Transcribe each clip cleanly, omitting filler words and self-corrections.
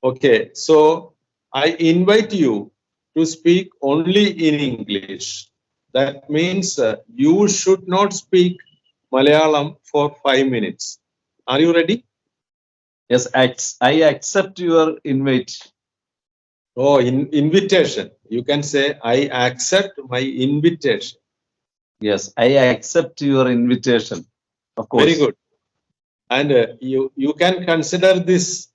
Okay, so I invite you to speak only in English. That means you should not speak Malayalam for 5 minutes. Are you ready? Yes, I accept your invite. Oh, invitation. You can say, I accept my invitation. Yes, I accept your invitation. Of Very course. good. And you can consider this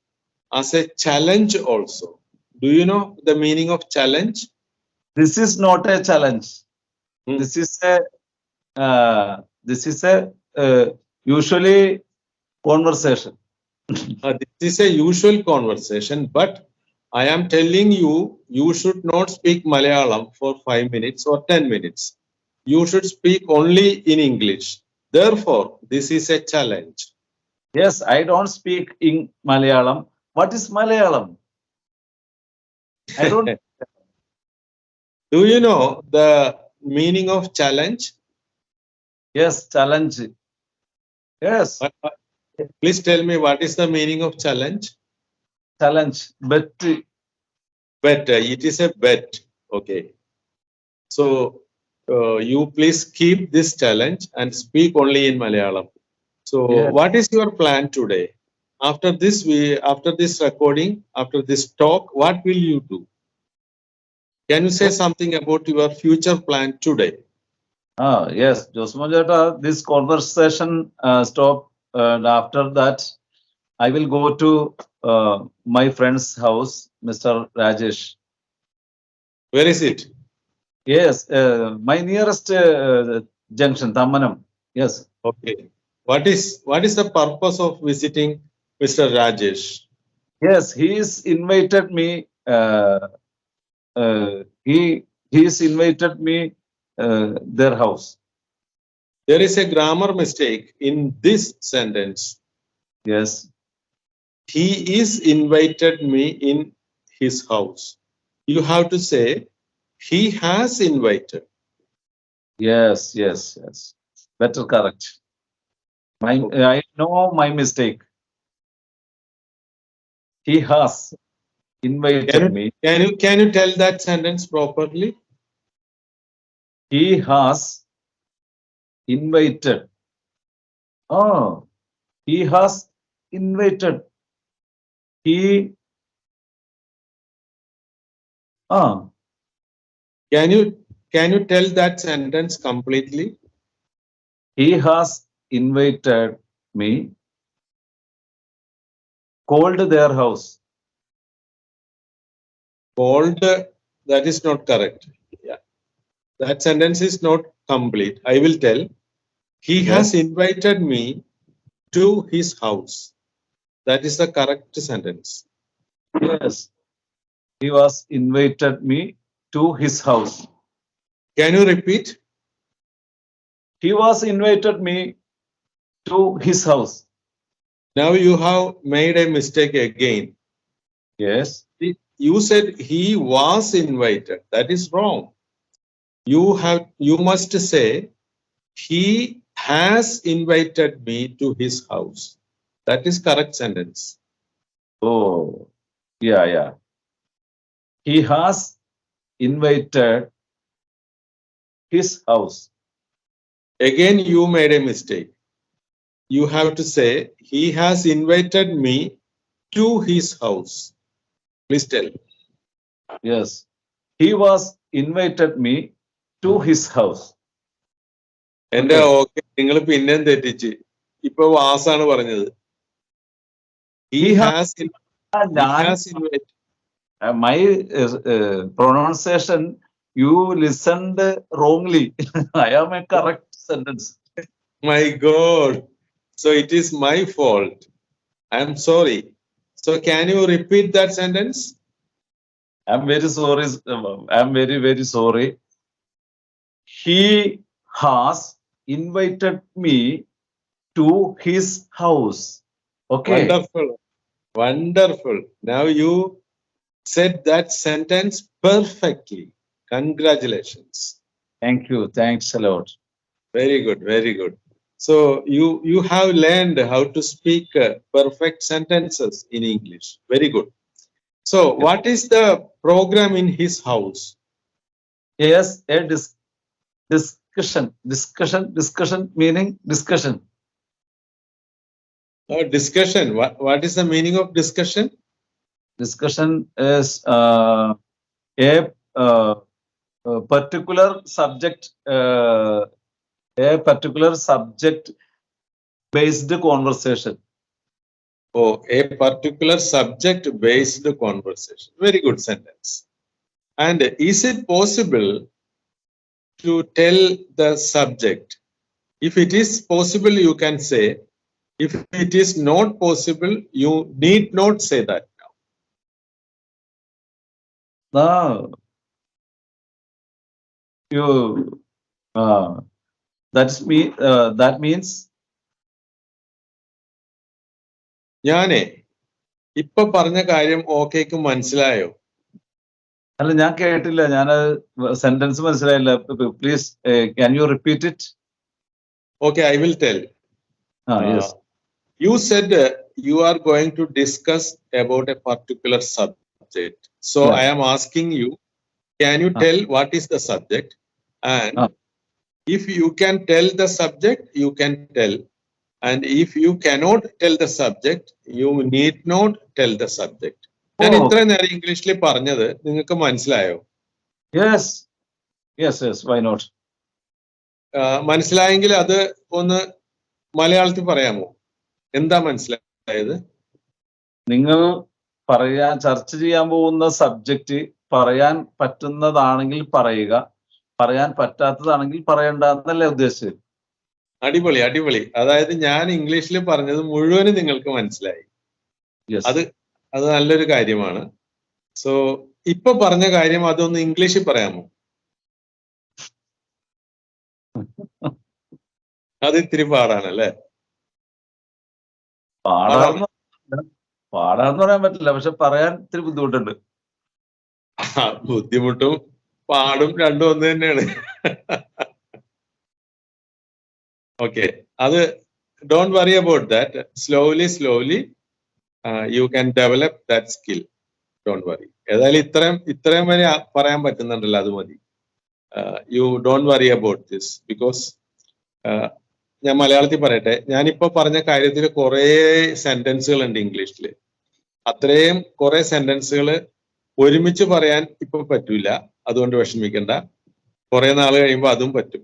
as a challenge also. Do you know the meaning of challenge? This is not a challenge. Hmm. This is a usually conversation. This is a usual conversation, but I am telling you, you should not speak Malayalam for 5 minutes or 10 minutes. You should speak only in English. Therefore, this is a challenge. Yes, I don't speak in Malayalam. What is Malayalam? I don't. Do you know the meaning of challenge? Yes, challenge. Yes, Please tell me what is the meaning of challenge? challenge. But Bet. It is a bet. Okay. So you please keep this challenge and speak only in Malayalam. So yeah, what is your plan today? After this recording, after this talk, what will you do? Can you say something about your future plan today? yes, Josmojata, this conversation stop. And after that, I will go to my friend's house, Mr. Rajesh. Where is it? Yes, my nearest junction, Tammanam. Yes. Okay. What is the purpose of visiting Mr. Rajesh? Yes, he's invited me. He's invited me their house. There is a grammar mistake in this sentence. Yes. He is invited me in his house. You have to say he has invited. Yes. Yes. Yes. Better correct. I know my mistake. He has invited me. Can you tell that sentence properly? He has invited. Oh, he has invited. He. Ah. Can you tell that sentence completely? He has invited me. Called their house. Called, that is not correct. Yeah. That sentence is not complete. I will tell. He has invited me to his house. That is the correct sentence. Yes. He was invited me to his house. Can you repeat? He was invited me to his house. Now you have made a mistake again. Yes. You said he was invited. That is wrong. You must say he has invited me to his house. That is correct sentence. Oh, yeah. He has invited his house. Again, you made a mistake. You have to say he has invited me to his house. Please tell. Yes. He was invited me to his house. എന്റെ okay നിങ്ങൾ പിന്നെയും തെറ്റിച്ച് ഇപ്പൊ വാസാണ് പറഞ്ഞത്. He has invited. My pronunciation, you listened wrongly. I am a correct sentence. My God. So it is my fault. I am sorry. So can you repeat that sentence? I'm very sorry. I'm very, very sorry. He has invited me to his house. Okay. Wonderful. Wonderful. Now you said that sentence perfectly. Congratulations. Thank you. Thanks a lot. Very good. Very good. So you have learned how to speak perfect sentences in English. Very good. So, what is the program in his house? Yes, a discussion meaning discussion. Discussion. What is the meaning of discussion? Discussion is a particular subject, based conversation. Oh, a particular subject-based conversation. Very good sentence. And is it possible to tell the subject? If it is possible, you can say. If it is not possible, you need not say that now. Now, you that means ഞാനേ ഇപ്പൊ പറഞ്ഞ കാര്യം ഓക്കേക്ക് മനസ്സിലായോ? അല്ല, ഞാൻ കേട്ടില്ല, ഞാൻ sentence മനസ്സിലായില്ല. Please can you repeat it? Okay, I will tell. Yes. You said you are going to discuss about a particular subject. So Yeah. I am asking you, can you tell what is the subject? And if you can tell the subject, you can tell. And if you cannot tell the subject, you need not tell the subject. ഞാൻ ഇത്രയും നേരം ഇംഗ്ലീഷിൽ പറഞ്ഞത് നിങ്ങൾക്ക് മനസ്സിലായോ? Yes. Why not? മനസ്സിലായെങ്കിൽ അത് ഒന്ന് മലയാളത്തിൽ പറയാമോ? എന്താ മനസ്സിലായത്? നിങ്ങൾ ചർച്ച ചെയ്യാൻ പോകുന്ന സബ്ജക്റ്റ് പറയാൻ പറ്റുന്നതാണെങ്കിൽ പറയുക, പറയാൻ പറ്റാത്തതാണെങ്കിൽ പറയണ്ട എന്നല്ലേ ഉദ്ദേശിച്ചത്? അടിപൊളി. അതായത് ഞാൻ ഇംഗ്ലീഷിൽ പറഞ്ഞത് മുഴുവനും നിങ്ങൾക്ക് മനസ്സിലായി. അത് നല്ലൊരു കാര്യമാണ്. സോ ഇപ്പൊ പറഞ്ഞ കാര്യം അതൊന്ന് ഇംഗ്ലീഷിൽ പറയാമോ? അത് ഇത്തിരി പാടാണല്ലേ? പാടാന്ന് പറയാൻ പറ്റില്ല, പക്ഷെ പറയാൻ ഇത്തിരി ബുദ്ധിമുട്ടുണ്ട്. ബുദ്ധിമുട്ടും പാടും രണ്ടും ഒന്ന് തന്നെയാണ്. ഓക്കെ, അത് don't worry about that. Slowly you can develop that skill. Don't worry. ഏതായാലും ഇത്രയും വരെ പറയാൻ പറ്റുന്നുണ്ടല്ലോ, അത് മതി. You don't worry about this. Because ഞാൻ മലയാളത്തിൽ പറയട്ടെ, ഞാനിപ്പോ പറഞ്ഞ കാര്യത്തിൽ കുറെ സെന്റൻസുകൾ ഉണ്ട് ഇംഗ്ലീഷിൽ. അത്രയും കുറെ സെന്റൻസുകൾ ഒരുമിച്ച് പറയാൻ ഇപ്പൊ പറ്റൂല. അതുകൊണ്ട് വിഷമിക്കണ്ട, കുറെ നാൾ കഴിയുമ്പോൾ അതും പറ്റും.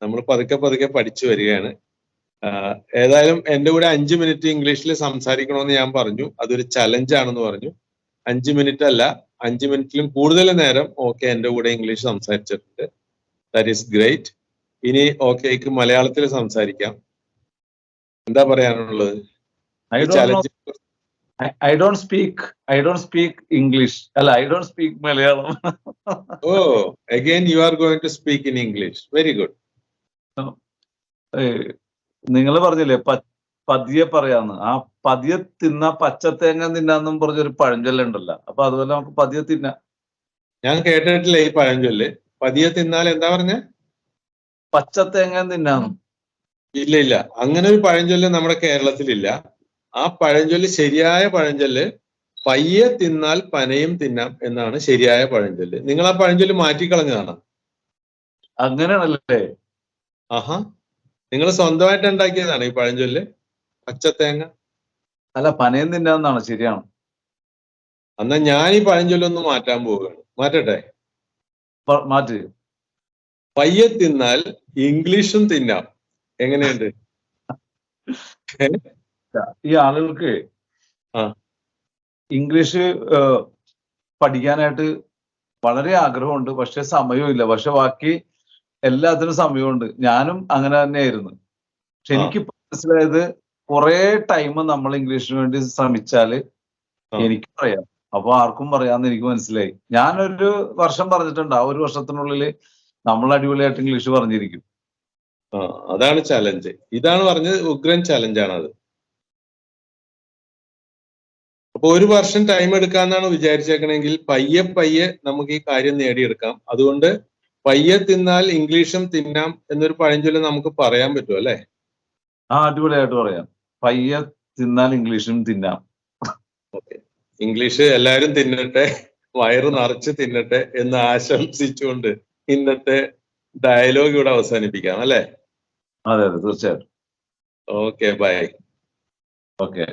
നമ്മൾ പതുക്കെ പഠിച്ചു വരികയാണ്. ഏതായാലും എൻ്റെ കൂടെ 5 മിനിറ്റ് ഇംഗ്ലീഷിൽ സംസാരിക്കണമെന്ന് ഞാൻ പറഞ്ഞു. അതൊരു ചലഞ്ചാണെന്ന് പറഞ്ഞു. 5 മിനിറ്റ് അല്ല, 5 മിനിറ്റിലും കൂടുതൽ നേരം ഓക്കെ എൻ്റെ കൂടെ ഇംഗ്ലീഷ് സംസാരിച്ചിട്ടുണ്ട്. That is great. ഇനി ഓക്കേക്ക് മലയാളത്തിൽ സംസാരിക്കാം. എന്താ പറയാനുള്ളത്? I don't speak English. I don't speak Malayalam. Oh, again you are going to speak in English. Very good. നിങ്ങൾ പറഞ്ഞില്ലേ പതിയെ പറയാന്ന്. ആ പതിയെ തിന്ന പച്ചത്തേങ്ങ തിന്നാന്നും പറഞ്ഞൊരു പഴഞ്ചൊല്ലുണ്ടല്ലോ. അപ്പൊ അതുപോലെ നമുക്ക് പതിയെ തിന്നാം. ഞാൻ കേട്ടിട്ടില്ല ഈ പഴഞ്ചൊല്ല്. പതിയെ തിന്നാൽ എന്താ പറഞ്ഞ? പച്ചത്തേങ്ങ തിന്നാന്നും. ഇല്ല, അങ്ങനെ ഒരു പഴഞ്ചൊല്ല് നമ്മുടെ കേരളത്തിലില്ല. ആ പഴഞ്ചൊല്ല്, ശരിയായ പഴഞ്ചൊല്ല് പയ്യെ തിന്നാൽ പനയും തിന്നാം എന്നാണ് ശരിയായ പഴഞ്ചൊല്ല്. നിങ്ങൾ ആ പഴഞ്ചൊല്ല് മാറ്റിക്കളഞ്ഞതാണ്. അങ്ങനെയാണല്ലേ? ആഹാ, നിങ്ങൾ സ്വന്തമായിട്ട് ഉണ്ടാക്കിയതാണ് ഈ പഴഞ്ചൊല്ല്? പച്ചത്തേങ്ങ അല്ല, പനയും തിന്നാന്നാണ്. ശരിയാണ്. എന്നാ ഞാൻ ഈ പഴഞ്ചൊല്ലൊന്ന് മാറ്റാൻ പോവുകയാണ്. മാറ്റട്ടെ? മാറ്റി. പയ്യെ തിന്നാൽ ഇംഗ്ലീഷും തിന്നാം. എങ്ങനെയുണ്ട്? ഈ ആളുകൾക്ക് ഇംഗ്ലീഷ് പഠിക്കാനായിട്ട് വളരെ ആഗ്രഹമുണ്ട്, പക്ഷെ സമയമില്ല. പക്ഷെ ബാക്കി എല്ലാത്തിനും സമയമുണ്ട്. ഞാനും അങ്ങനെ തന്നെയായിരുന്നു. പക്ഷെ എനിക്ക് മനസ്സിലായത്, കുറെ ടൈം നമ്മൾ ഇംഗ്ലീഷിന് വേണ്ടി ശ്രമിച്ചാല് എനിക്ക് പറയാം, അപ്പൊ ആർക്കും പറയാന്ന് എനിക്ക് മനസ്സിലായി. ഞാനൊരു വർഷം പറഞ്ഞിട്ടുണ്ട്. ആ ഒരു വർഷത്തിനുള്ളിൽ നമ്മൾ അടിപൊളിയായിട്ട് ഇംഗ്ലീഷ് പറഞ്ഞിരിക്കും. അതാണ് ചലഞ്ച്. ഇതാണ് പറഞ്ഞത്, ഉഗ്രൻ ചലഞ്ചാണ് അത്. അപ്പൊ ഒരു വർഷം ടൈം എടുക്കാന്നാണ് വിചാരിച്ചേക്കണെങ്കിൽ പയ്യെ നമുക്ക് ഈ കാര്യം നേടിയെടുക്കാം. അതുകൊണ്ട് പയ്യെ തിന്നാൽ ഇംഗ്ലീഷും തിന്നാം എന്നൊരു പഴഞ്ചൊല്ല് നമുക്ക് പറയാൻ പറ്റും അല്ലെ? അടിപൊളിയായിട്ട് പറയാം. പയ്യെ തിന്നാൽ ഇംഗ്ലീഷും തിന്നാം. ഓക്കെ, ഇംഗ്ലീഷ് എല്ലാവരും തിന്നട്ടെ, വയറ് നിറച്ച് തിന്നട്ടെ എന്ന് ആശംസിച്ചുകൊണ്ട് ഇന്നത്തെ ഡയലോഗ് ഇവിടെ അവസാനിപ്പിക്കാം അല്ലേ? അതെ തീർച്ചയായിട്ടും. Okay bye. ഓക്കെ.